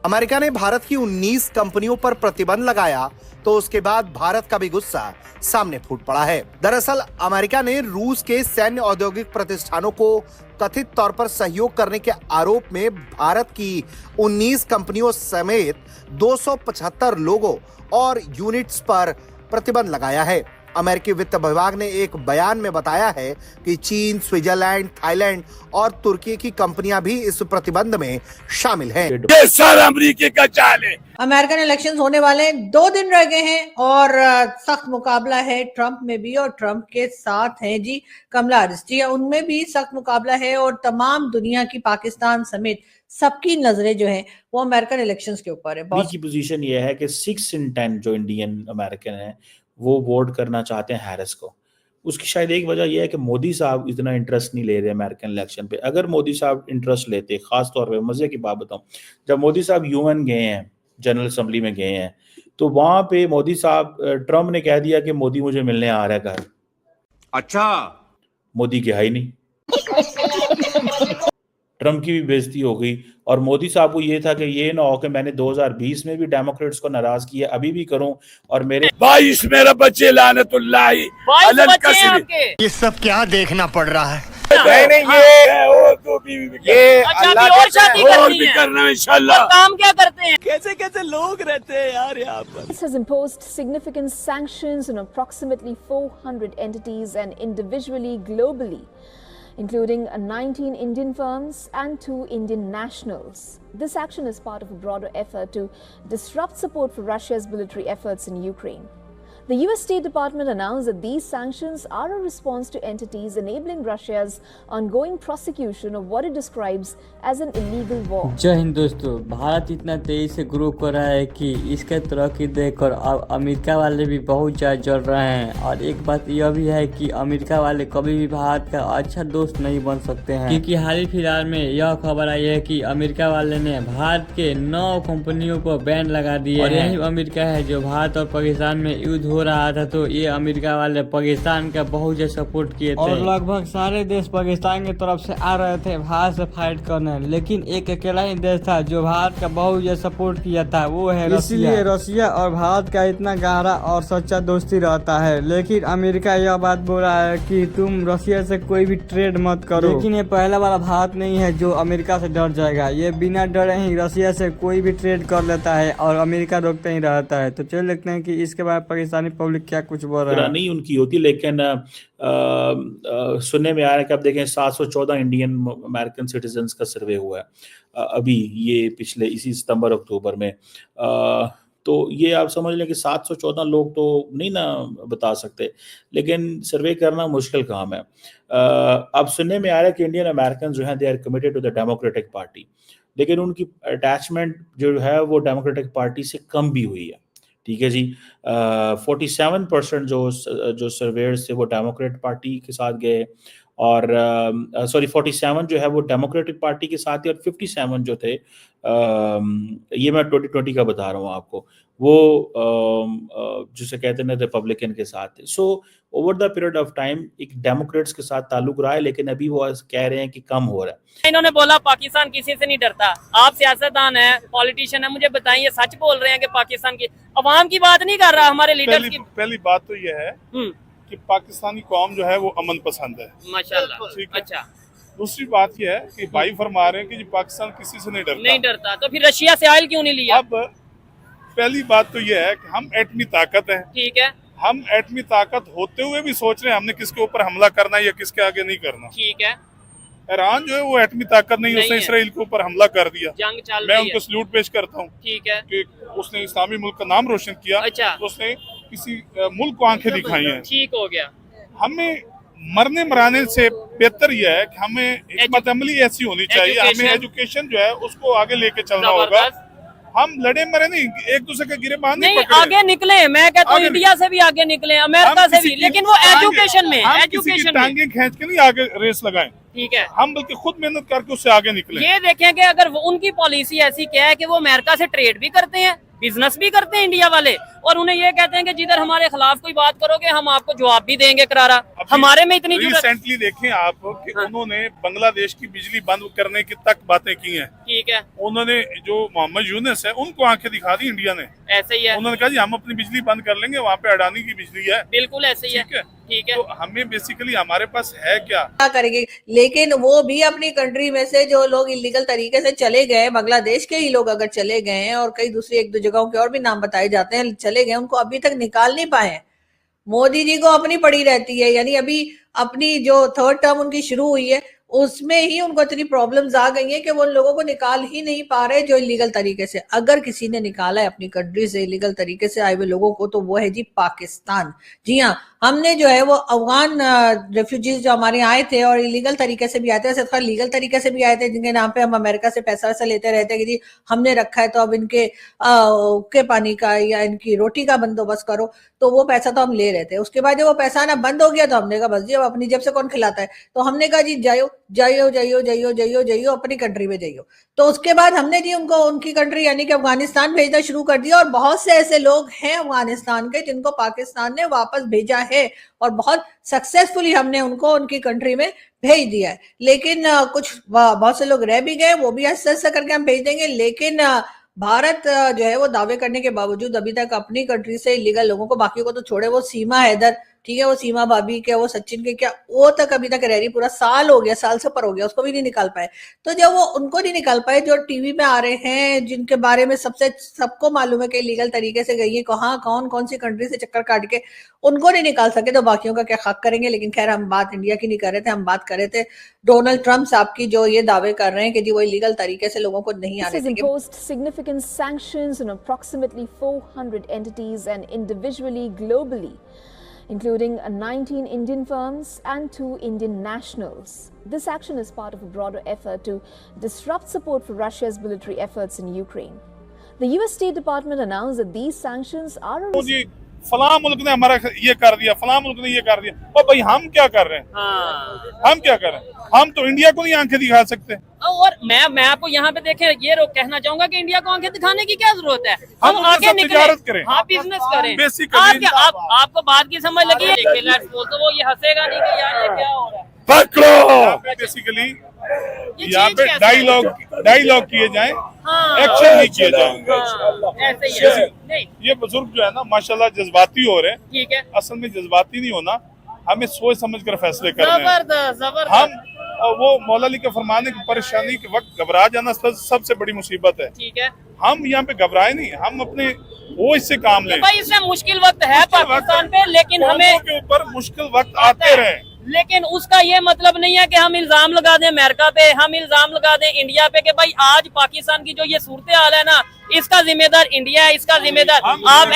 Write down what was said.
America ने भारत की 19 कंपनियों पर प्रतिबंध लगाया तो उसके बाद भारत का भी गुस्सा सामने फूट पड़ा है। दरअसल अमेरिका ने रूस के सैन्य औद्योगिक प्रतिष्ठानों को कथित तौर पर सहयोग करने के आरोप में भारत की 19 कंपनियों समेत 275 लोगों और यूनिट्स पर प्रतिबंध लगाया है। अमेरिकी वित्त विभाग ने एक बयान में बताया है कि चीन, स्विट्जरलैंड, थाईलैंड और तुर्की की कंपनियां भी इस प्रतिबंध में शामिल हैं। ये सारा अमेरिका का चाल है। अमेरिकन इलेक्शंस होने वाले हैं, 2 दिन रह गए हैं और सख्त मुकाबला है ट्रंप में भी, और ट्रंप के साथ हैं जी कमला हैरिस जी, उनमें भी सख्त मुकाबला है और तमाम दुनिया की, पाकिस्तान समेत सबकी नजरें जो है वो अमेरिकन इलेक्शंस के ऊपर है। बहुत की पोजीशन ये है कि 6 in 10 जो इंडियन अमेरिकन है वो वोट करना चाहते हैं हैरिस को। उसकी शायद एक वजह यह है कि मोदी साहब इतना इंटरेस्ट नहीं ले रहे अमेरिकन इलेक्शन पे। अगर मोदी साहब इंटरेस्ट लेते, खास तौर पे मजे की बात बताऊं, जब मोदी साहब यूएन गए हैं, जनरल असेंबली में गए हैं, तो वहां पे मोदी साहब, ट्रंप ने कह दिया कि मोदी मुझे मिलने आ रहा है घर। अच्छा, मोदी गया ही नहीं। ट्रंप की भी बेइज्जती हो गई और मोदी साहब को ये था कि ये ना हो कि मैंने 2020 में भी डेमोक्रेट्स को नाराज किया, अभी भी करूं और मेरे 22 मेरा बच्चे लानतुल्लाही अलल कसरी। ये सब क्या देखना पड़ रहा है? नहीं ये और दो बीवी ये अल्लाह और शादी और भी करना इंशाल्लाह। काम क्या करते हैं? कैसे कैसे लोग रहते हैं यार यहाँ पर। This has imposed significant sanctions on approximately 400 entities and individually globally, including 19 Indian firms and 2 Indian nationals. This action is part of a broader effort to disrupt support for Russia's military efforts in Ukraine. The US State Department announced that these sanctions are a response to entities enabling Russia's ongoing prosecution of what it describes as an illegal war. जय हिंद दोस्तों, भारत इतना तेजी से grow कर रहा है कि इसके तरक्की देखकर अब अमेरिका वाले भी बहुत ज़्यादा जल रहे हैं। और एक बात यह भी है कि अमेरिका वाले कभी भी भारत का अच्छा दोस्त नहीं बन सकते हैं, क्योंकि हाल ही फिलहाल में यह खबर आई है कि अमेरिका वाले ने भारत के 9 कंपनियों को बैन लगा दिए और यही अमेरिका है जो भारत और पाकिस्तान में युद्ध हो रहा था, तो ये अमेरिका वाले पाकिस्तान का बहुत ज्यादा सपोर्ट किए थे और लगभग सारे देश पाकिस्तान की तरफ से आ रहे थे भारत से फाइट करने, लेकिन एक अकेला ही देश था जो भारत का बहुत ज्यादा सपोर्ट किया था, वो है रसिया। इसलिए रसिया और भारत का इतना गहरा और सच्चा दोस्ती रहता है। लेकिन अमेरिका यह बात बोल रहा है कि तुम रसिया से कोई भी ट्रेड मत करो, लेकिन ये पहला वाला भारत नहीं है जो अमेरिका से डर जाएगा। ये बिना डरे ही रसिया से कोई भी ट्रेड कर लेता है और अमेरिका रोकते ही रहता है। तो चल देखते हैं कि इसके बाद पाकिस्तानी पब्लिक क्या कुछ बोल रहा है। नहीं उनकी होती, लेकिन सुनने में आ रहा है कि अब देखें 714 इंडियन अमेरिकन सिटीजन्स का सर्वे हुआ है अभी ये पिछले इसी सितंबर अक्टूबर में। तो ये आप समझ लें कि 714 लोग तो नहीं ना बता सकते, लेकिन सर्वे करना मुश्किल काम है। अब सुनने में आ रहा है कि इंडियन अमेरिकन जो हैं they are committed to the Democratic Party, लेकिन उनकी अटैचमेंट जो है वो डेमोक्रेटिक पार्टी से कम भी हुई है। ठीक है जी, 47% जो सर्वेयर्स थे वो डेमोक्रेट पार्टी के साथ गए और 47 जो है वो डेमोक्रेटिक पार्टी के साथ थे और 57 जो थे, ये मैं 2020 का बता रहा हूँ आपको, वो जिसे कहते हैं रिपब्लिकन के साथ थे। So over the period of time एक डेमोक्रेट्स के साथ ताल्लुक रहा है, लेकिन अभी वो कह रहे हैं कि कम हो रहा है। इन्होंने बोला पाकिस्तान किसी से नहीं डरता। आप सियासतदान है, पॉलिटिशियन है, मुझे बताइए सच बोल रहे हैं कि पाकिस्तान की अवाम की बात नहीं कर रहा, हमारे लीडर्स की। पहली बात तो यह है कि पाकिस्तानी कौम जो है वो अमन पसंद है, माशाल्लाह। अच्छा, दूसरी बात यह है कि भाई फरमा रहे हैं कि पाकिस्तान किसी से नहीं डरता, तो फिर रशिया से ऑयल क्यों नहीं लिया? अब पहली बात तो यह है कि हम एटमी ताकत है, ठीक है, हम एटमी ताकत होते हुए भी सोच रहे हैं हमने किसके ऊपर हमला करना है या किसके आगे नहीं करना। ठीक है, ईरान जो है वो एटमी ताकत नहीं, उसने इसराइल के ऊपर हमला कर दिया, जंग चल मैं रही उनको सल्यूट पेश करता हूँ। ठीक है, कि उसने इस्लामी मुल्क का नाम रोशन किया। अच्छा, उसने किसी मुल्क को आंखें दिखाई हैं। ठीक हो गया। हमें मरने मराने से बेहतर यह है कि हमें हिकमत अमली ऐसी होनी चाहिए, हमें एजुकेशन जो है उसको आगे लेके चलना होगा। हम लड़े मरे नहीं, एक दूसरे के गिरेबान नहीं पकड़े। आगे निकले, मैं कहता हूँ इंडिया से भी आगे निकले, अमेरिका से भी, लेकिन वो एजुकेशन में, एजुकेशन में टांगे खींच के नहीं आगे रेस लगाएं। ठीक है, हम बल्कि खुद मेहनत करके उससे आगे निकले। ये देखें कि अगर वो उनकी पॉलिसी ऐसी क्या है कि वो अमेरिका से ट्रेड भी करते हैं बिजनेस भी करते हैं इंडिया वाले, और उन्हें ये कहते हैं कि जिधर हमारे खिलाफ कोई बात करोगे हम आपको जवाब भी देंगे करारा। हमारे में इतनी रिसेंटली देखें आप कि उन्होंने बांग्लादेश की बिजली बंद करने की तक बातें की हैं। ठीक है, उन्होंने जो मोहम्मद यूनुस है उनको आंखें दिखा दी इंडिया ने, ऐसे ही है। उन्होंने कहा जी हम अपनी बिजली बंद कर लेंगे, वहाँ पे अडानी की बिजली है। बिल्कुल ऐसे ही है। ठीक है, तो हमें बेसिकली हमारे पास है क्या करेंगे, लेकिन वो भी अपनी कंट्री में से जो लोग इलीगल तरीके से चले गए, बांग्लादेश के ही लोग अगर चले गए हैं और कई दूसरी एक दो जगहों के और भी नाम बताए जाते हैं चले गए, उनको अभी तक निकाल नहीं पाए हैं। मोदी जी को अपनी पड़ी रहती है, यानी अभी अपनी जो थर्ड टर्म उनकी शुरू हुई है उसमें ही उनको इतनी प्रॉब्लम्स आ गई हैं कि वो उन लोगों को निकाल ही नहीं पा रहे जो इलीगल तरीके से। अगर किसी ने निकाला है अपनी कंट्री से इलीगल तरीके से आए हुए लोगों को तो वो है जी पाकिस्तान। जी हाँ, हमने जो है वो अफगान रेफ्यूजीज जो हमारे यहाँ आए थे और इलीगल तरीके से भी आए थे, सिर्फ लीगल तरीके से भी आए थे, जिनके नाम पे हम अमेरिका से पैसा वैसा लेते रहते कि जी हमने रखा है तो अब इनके के पानी का या इनकी रोटी का बंदोबस्त करो, तो वो पैसा तो हम ले रहे थे। उसके बाद जब वो पैसा ना बंद हो गया तो हमने कहा बस जी अब अपनी जेब से कौन खिलाता है, तो हमने कहा जी जाइयो जाइयो जाइयो जाइयो जाइयो जाइयो अपनी कंट्री में जाइयो। तो उसके बाद हमने जी उनको उनकी कंट्री यानी कि अफगानिस्तान भेजना शुरू कर दिया, और बहुत से ऐसे लोग हैं अफगानिस्तान के जिनको पाकिस्तान ने वापस भेजा है और बहुत सक्सेसफुली हमने उनको उनकी कंट्री में भेज दिया है। लेकिन कुछ बहुत से लोग रह भी गए, वो भी ऐसा करके हम भेज देंगे। लेकिन भारत जो है वो दावे करने के बावजूद अभी तक अपनी कंट्री से इलीगल लोगों को, बाकी को तो छोड़े, वो सीमा हैदर, ठीक है, वो सीमा भाभी क्या, वो सचिन के क्या, वो तक अभी तक रह रही, पूरा साल हो गया, साल से ऊपर हो गया, उसको भी नहीं निकाल पाए। तो जब वो उनको नहीं निकाल पाए, जो टीवी में आ रहे हैं जिनके बारे में सबको मालूम है कि लीगल तरीके से गई है, कहाँ कौन सी कंट्री से चक्कर काट के, उनको नहीं निकाल सके तो बाकियों का क्या हक करेंगे। लेकिन खैर हम बात इंडिया की नहीं कर रहे थे, हम बात कर रहे थे डोनाल्ड ट्रंप साहब की, जो ये दावे कर रहे हैं कि जी वो इलीगल तरीके से लोगों को नहीं आने देंगे। Imposed significant sanctions on approximately 400 entities and individually globally, including 19 Indian firms and 2 Indian nationals. This action is part of a broader effort to disrupt support for Russia's military efforts in Ukraine. The US State Department announced that these sanctions are a फलां मुल्क ने हमारा ये कर दिया, फलां मुल्क ने ये कर दिया, और भाई हम क्या कर रहे हैं? हम क्या कर रहे हैं? हम तो इंडिया को नहीं आंखें दिखा सकते। और मैं आपको यहाँ पे देखें ये कहना चाहूंगा कि इंडिया को आंखें दिखाने की क्या जरूरत है, हम आगे निकलें, करें, हाँ बिजनेस करें। बेसिकली आपको बात की समझ लगी है, तो वो ये हंसेगा नहीं कि यार ये क्या हो रहा है। पकड़ो। बेसिकली यहाँ पे डायलॉग किए जाएं, एक्शन नहीं किए जाएंगे। ऐसे ही है। ये बुजुर्ग जो है ना माशाल्लाह जज्बाती हो रहे हैं, ठीक है, असल में जज्बाती नहीं होना, हमें सोच समझ कर फैसले करने हैं। जबरदस्त। हम वो मौला अली के फरमाने की परेशानी के वक्त घबरा जाना सबसे बड़ी मुसीबत है। ठीक है, हम यहाँ पे घबराए नहीं, हम अपने वो इससे काम लें। भाई इसमें मुश्किल वक्त है पाकिस्तान पे, लेकिन हमें के ऊपर मुश्किल वक्त आते रहे, लेकिन उसका ये मतलब नहीं है कि हम इल्जाम लगा दें अमेरिका पे, हम इल्जाम लगा दें इंडिया पे कि भाई आज पाकिस्तान की जो ये सूरत हाल है ना, इसका जिम्मेदार इंडिया है, इसका जिम्मेदार आप